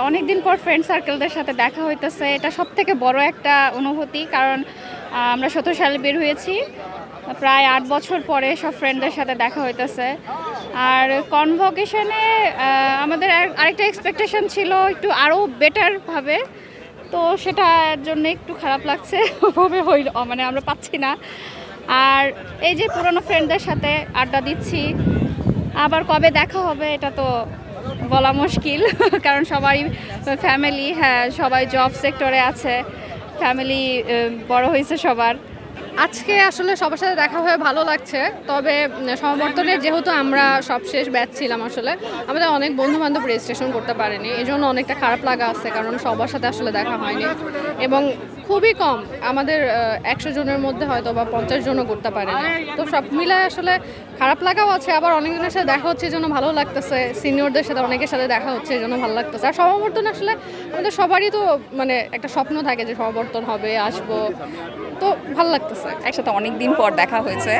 অনেক দিন পর ফ্রেন্ড সার্কেলদের সাথে দেখা হইতেছে, এটা সবথেকে বড় একটা অনুভূতি। কারণ আমরা 17 সালে বের হয়েছি, প্রায় 8 বছর পরে সব ফ্রেন্ডদের সাথে দেখা হইতেছে। আর কনভোকেশনে আমাদের আরেকটা এক্সপেকটেশন ছিল একটু আরও বেটারভাবে, তো সেটার জন্য একটু খারাপ লাগছে, ওভাবে মানে আমরা পাচ্ছি না। আর এই যে পুরনো ফ্রেন্ডদের সাথে আড্ডা দিচ্ছি, আবার কবে দেখা হবে এটা তো বলা মুশকিল। কারণ সবারই ফ্যামিলি, হ্যাঁ সবাই জব সেক্টরে আছে, ফ্যামিলি বড় হয়েছে সবার। আজকে আসলে সবার সাথে দেখা হয়ে ভালো লাগছে। তবে সমাবর্তনে যেহেতু আমরা সবশেষ ব্যাচ ছিলাম, আসলে আমাদের অনেক বন্ধু বান্ধব রেজিস্ট্রেশন করতে পারেনি, এই জন্য অনেকটা খারাপ লাগা আছে, কারণ সবার সাথে আসলে দেখা হয়নি এবং খুবই কম, আমাদের 100 জনের মধ্যে হয়তো বা 50 জনও করতে পারেনি। তো সব মিলায় আসলে খারাপ লাগাও আছে, আবার অনেকজনের সাথে দেখা হচ্ছে এই জন্য ভালো লাগতেছে, সিনিয়রদের সাথে অনেকের সাথে দেখা হচ্ছে এই জন্য ভালো লাগতেছে। আর সমাবর্তন আসলে আমাদের সবারই তো মানে একটা স্বপ্ন থাকে যে সমাবর্তন হবে, আসবো, তো ভালো লাগতেছে। একসাথে অনেক দিন পর দেখা হয়েছে।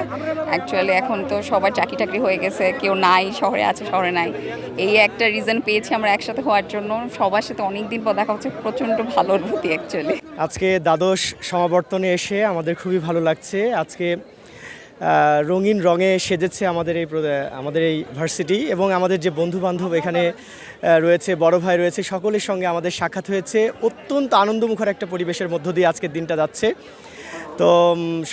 অ্যাকচুয়ালি এখন তো সবার চাকরি টাকরি হয়ে গেছে, কেউ নাই, শহরে আছে শহরে নাই, এই একটা রিজন পেয়েছি আমরা একসাথে হওয়ার জন্য। সবার সাথে অনেক দিন পর দেখা হচ্ছে, প্রচণ্ড ভালো অনুভূতি অ্যাকচুয়ালি। আজকে দ্বাদশ সমাবর্তনে এসে আমাদের খুবই ভালো লাগছে। আজকে রঙিন রঙে সেজেছে আমাদের এই ভার্সিটি, এবং আমাদের যে বন্ধু বান্ধব এখানে রয়েছে, বড় ভাই রয়েছে, সকলের সঙ্গে আমাদের সাক্ষাৎ হয়েছে। অত্যন্ত আনন্দমুখর একটা পরিবেশের মধ্য দিয়ে আজকের দিনটা যাচ্ছে। তো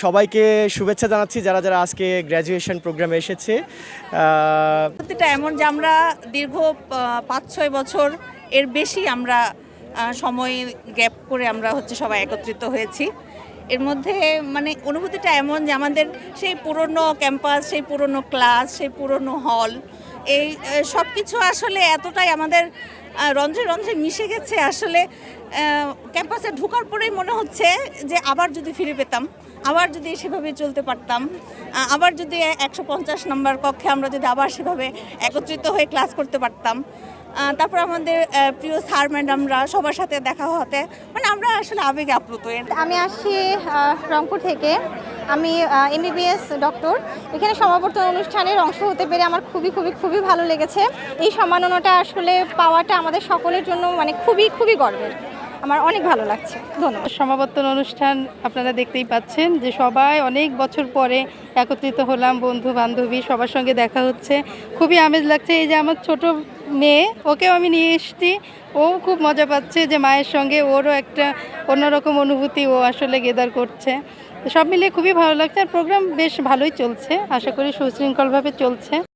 সবাইকে শুভেচ্ছা জানাচ্ছি যারা যারা আজকে গ্র্যাজুয়েশন প্রোগ্রামে এসেছে। প্রতিটা এমন যে আমরা দীর্ঘ 5-6 বছর এর বেশি আমরা সময় গ্যাপ করে আমরা সবাই একত্রিত হয়েছি। এর মধ্যে মানে অনুভূতিটা এমন যে আমাদের সেই পুরনো ক্যাম্পাস, সেই পুরনো ক্লাস, সেই পুরনো হল, এই সব কিছু আসলে এতটাই আমাদের রন্ধ্রে রন্ধ্রে মিশে গেছে। আসলে ক্যাম্পাসে ঢোকার পরেই মনে হচ্ছে যে আবার যদি ফিরে পেতাম, আবার যদি সেভাবে চলতে পারতাম, আবার যদি 150 নম্বর কক্ষে আমরা যদি আবার সেভাবে একত্রিত হয়ে ক্লাস করতে পারতাম। তারপর আমাদের প্রিয় স্যার ম্যাডামরা সবার সাথে দেখা হতে, মানে আমরা আসলে আবেগে আপ্লুত। আমি আসছি রংপুর থেকে, আমি MBBS ডক্টর। এখানে সমাবর্তন অনুষ্ঠানের অংশ হতে পেরে আমার খুবই খুবই খুবই ভালো লেগেছে। এই সম্মাননাটা আসলে পাওয়াটা আমাদের সকলের জন্য মানে খুবই খুবই গর্বের, আমার অনেক ভালো লাগছে। ধন্যবাদ। সমাবর্তন অনুষ্ঠান আপনারা দেখতেই পাচ্ছেন যে সবাই অনেক বছর পরে একত্রিত হলাম, বন্ধু বান্ধবী সবার সঙ্গে দেখা হচ্ছে, খুবই আমেজ লাগছে। এই যে আমার ছোট মেয়ে, ওকেও আমি নিয়ে এসেছি, ও খুব মজা পাচ্ছে যে মায়ের সঙ্গে ওরও একটা অন্যরকম অনুভূতি ও আসলে গেদার করছে। সব মিলিয়ে খুবই ভালো লাগছে, আর প্রোগ্রাম বেশ ভালোই চলছে, আশা করি সুশৃঙ্খলভাবে চলছে।